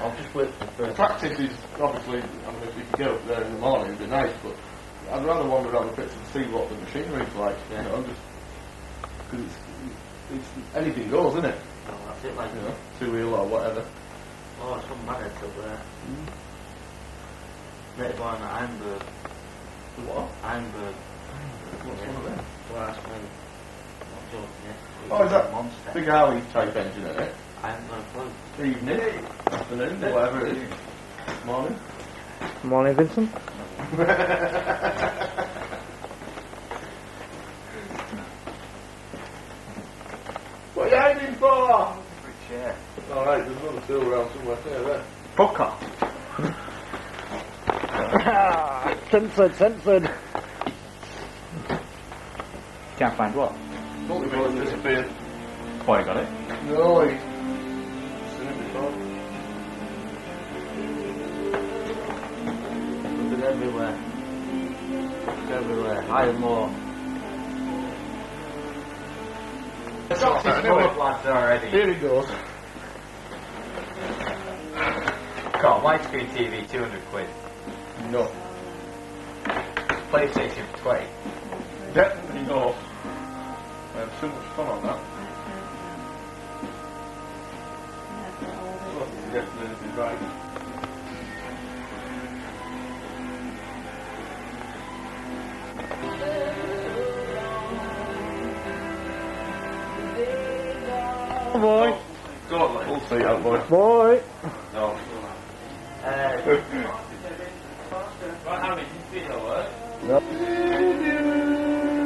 I'll just wait for the Practice is obviously, I mean, if you can get up there in the morning, it'd be nice, but I'd rather wander around the pits and see what the machinery's like, you know, just because it's anything goes, isn't it? Oh, that's it, like, You know, two-wheel or whatever. oh, some maggots up there. Later on, Ironberg. What? Ironberg. What's one of them? Well, that's when, not joking, yeah. Oh, is that Monster. big Harley type engine in it? I haven't got a clue. Evening, afternoon, whatever it is. Morning. Morning, Vincent. What are you hiding for? Good chair. Alright, there's another tool around somewhere there. Fucker. Censored. Can't find what? Thought we both disappeared. Boy, got it. No, he's seen it before. Look at everywhere. Look everywhere. Higher more. The socks is full of lads already. Here he goes. Come on, widescreen TV, 200 quid. No. PlayStation 20. Definitely no. I have so much fun on that. Wasn't suggesting anything right. Oh boy. Go on, mate. We'll see out, boy. Boy. No. Right, Harry, you see that work?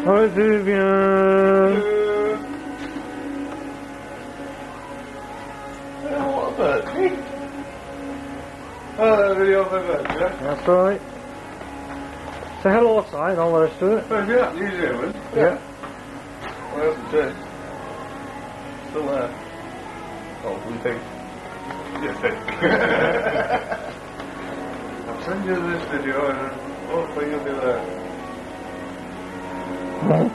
Hi, Vivian. What a birthday. Video of a birthday, yeah? That's right. Say hello outside, all there is to it. Oh, yeah, New Zealand. Yeah. What else is it? Still there. Oh, we think. You think. I'll send you this video and hopefully you'll be there. Oh.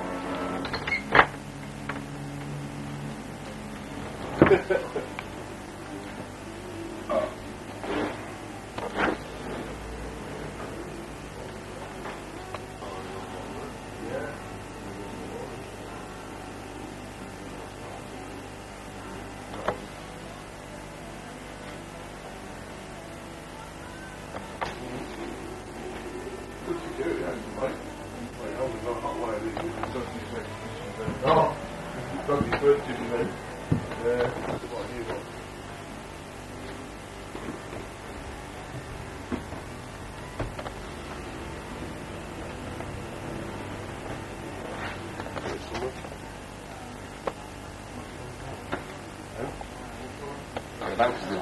Oh, probably first to me. What do you want?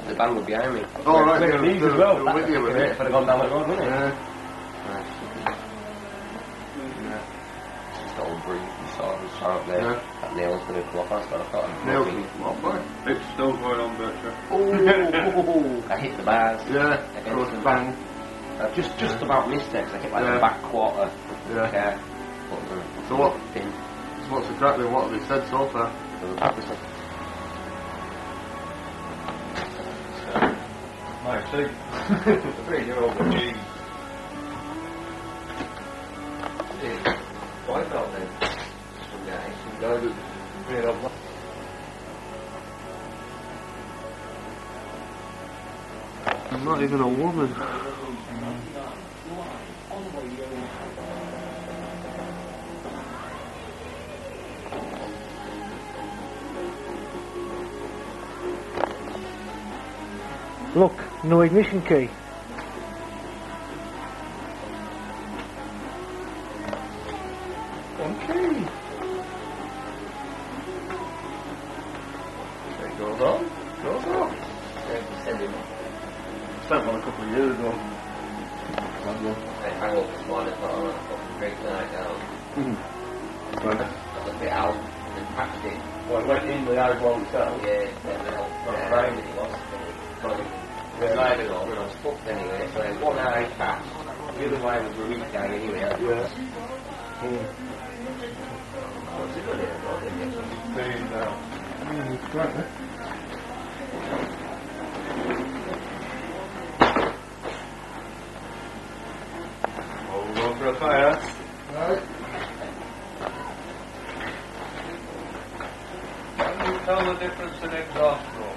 The band were behind me. Oh, right, With these as well. With you, with If it. I'd have gone down the road, wouldn't it? Yeah. Just all brief and sort of there. Yeah. That nail's going to come off. I thought Nails and what, boy? It's still going on, Bertram. I hit the bars. Yeah, goes bang. I just about missed it 'cause I hit like Yeah. the back quarter. Yeah. Okay. So what? Pin. So what's exactly what have they said so far? Nice, see? 3-year-old with jeans. Wipe out then. Some guy that made up. I'm not even a woman. Look, no ignition key. Okay. It goes on. Goes on. Spent one a couple of years ago. I hang up this morning, thought, oh, fucking great night now. Right. Got the bit out and packed it. Well, it went in the eyeball itself. Yeah, not driving it was. Driving on, and I was fucked anyway, so I had one eye patch. The other eye was a weak eye anyway. Yeah. What's it got here? Got it, Right, Bunsen exhaust roll.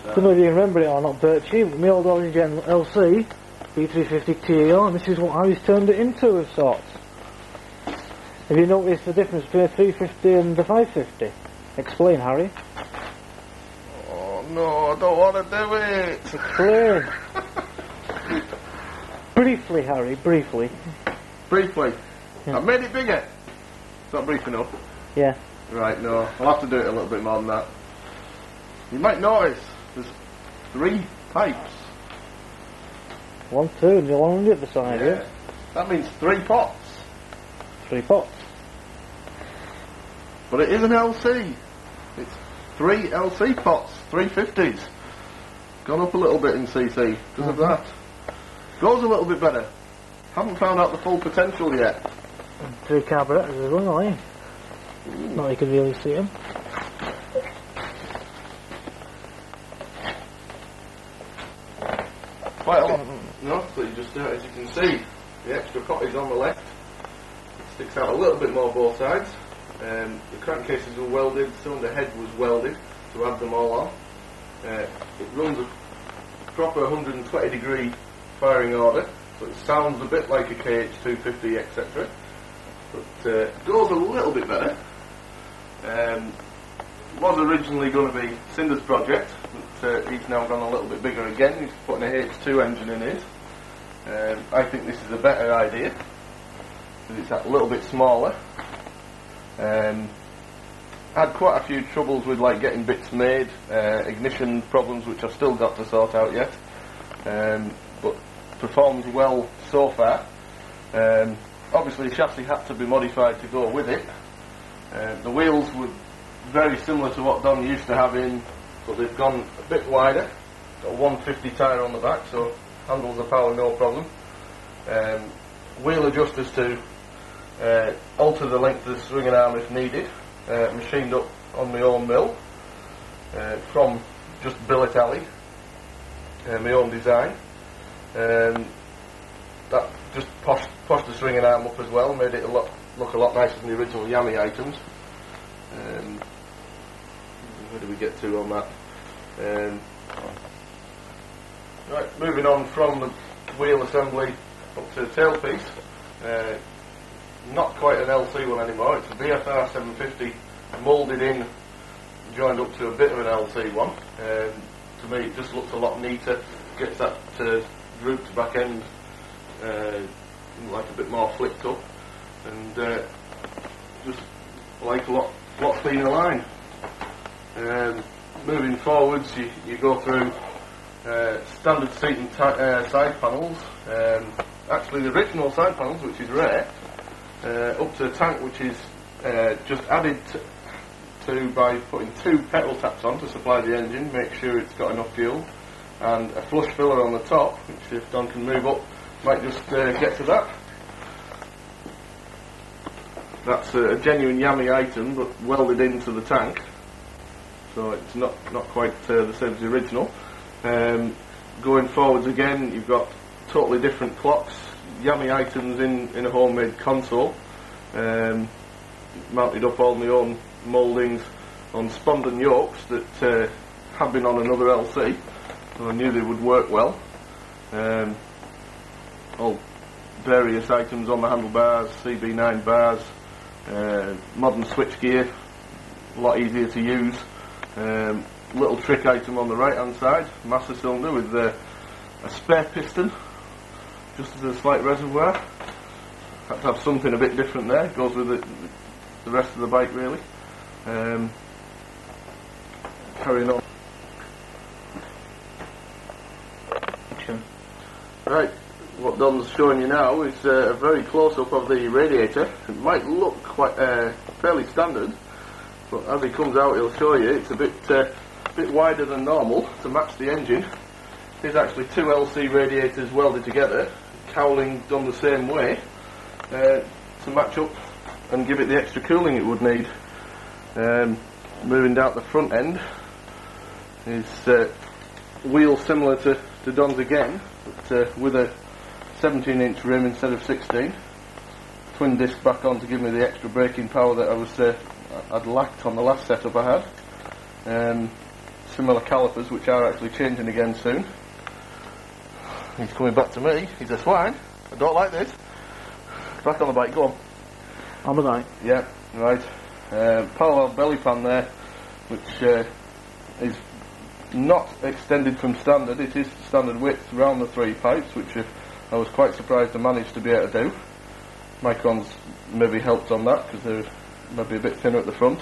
I don't know if you remember it or not, Birchie, but my old origin LC V350 TER, and this is what Harry's turned it into of sorts. Have you noticed the difference between a 350 and the 550? Explain, Harry. Oh no, I don't want to do it. Explain. Briefly, Harry, briefly. Briefly. Yeah. I've made it bigger. It's not brief enough. Yeah. Right, no. I'll have to do it a little bit more than that. You might notice there's 3 pipes. 1, 2, and the one on the other side, yeah. That means 3 pots. 3 pots. But it is an LC. It's 3 LC pots, 350s. Gone up a little bit in CC because of that. Goes a little bit better. Haven't found out the full potential yet. And 3 carburetors as well, eh? Not you can really see them. Quite a lot. No, so you just, as you can see, the extra pot is on the left. It sticks out a little bit more both sides. The crankcases were welded, cylinder head was welded to add them all on. It runs a proper 120 degree firing order, so it sounds a bit like a KH250 etc. But goes a little bit better. Was originally going to be Cinder's project, but he's now gone a little bit bigger again. He's putting a H2 engine in his. I think this is a better idea because it's a little bit smaller. Had quite a few troubles with like getting bits made, ignition problems which I've still got to sort out yet, but performs well so far. Obviously the chassis had to be modified to go with it. The wheels were very similar to what Don used to have in, but they've gone a bit wider. Got a 150 tyre on the back, so handles the power no problem. Wheel adjusters to alter the length of the swing and arm if needed. Machined up on my own mill from just billet alley, my own design. That just poshed the swing and arm up as well, made it look a lot nicer than the original Yami items. Where do we get to on that? Right, moving on from the wheel assembly up to the tailpiece. Not quite an LC one anymore, it's a BFR 750 moulded in, joined up to a bit of an LC one. To me it just looks a lot neater, gets that root to back end like a bit more flicked up, and just like a lot cleaner line. Moving forwards, you go through standard seat and side panels, actually the original side panels, which is rare, up to the tank, which is just added to by putting 2 petrol taps on to supply the engine, make sure it's got enough fuel, and a flush filler on the top, which if Don can move up, might just get to that. That's a genuine Yami item, but welded into the tank, so it's not quite the same as the original. Going forwards again, you've got totally different clocks, Yami items in a homemade console, mounted up all my own mouldings on Spondon yokes that have been on another LC, so I knew they would work well. All various items on the handlebars, CB9 bars, modern switch gear, a lot easier to use. Little trick item on the right hand side, master cylinder with a spare piston, just as a slight reservoir. Had to have something a bit different there, goes with the rest of the bike really. Carrying on. Right, what Don's showing you now is a very close up of the radiator. It might look quite fairly standard, but as he comes out he'll show you it's a bit wider than normal to match the engine. There's actually two LC radiators welded together, cowling done the same way, to match up and give it the extra cooling it would need. Moving down the front end is wheels similar to Don's again, but with a 17-inch rim instead of 16. Twin disc back on to give me the extra braking power that I'd lacked on the last setup I had. Similar calipers, which are actually changing again soon. He's coming back to me. He's a swine. I don't like this. Back on the bike. Go on. On the bike. Yeah. Right. Parallel belly pan there, which is not extended from standard. It is standard width around the three pipes, which I was quite surprised I managed to be able to do. Micron's maybe helped on that because they're maybe a bit thinner at the front.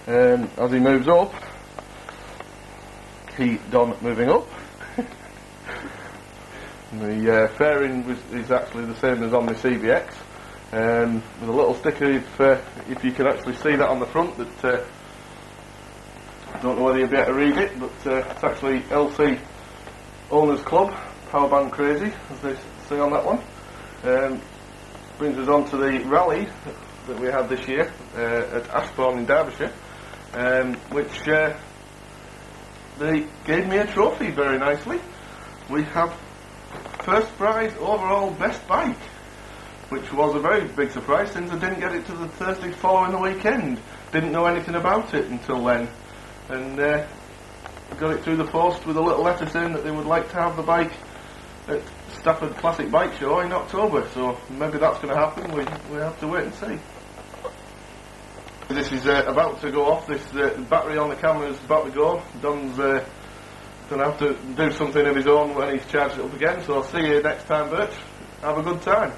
As he moves up, Don moving up. The fairing is actually the same as on the CBX, with a little sticker if you can actually see that on the front. That I don't know whether you'll be able to read it, but it's actually LC Owners Club, Power Band Crazy, as they say on that one. Brings us on to the rally that we had this year at Ashbourne in Derbyshire, which they gave me a trophy very nicely. We have first prize overall best bike, which was a very big surprise since I didn't get it till the Thursday following the weekend. Didn't know anything about it until then, and got it through the post with a little letter saying that they would like to have the bike at Stafford Classic Bike Show in October, so maybe that's going to happen. We have to wait and see. This is about to go off. This battery on the camera is about to go. Don's going to have to do something of his own when he's charged it up again, so I'll see you next time, Birch. Have a good time.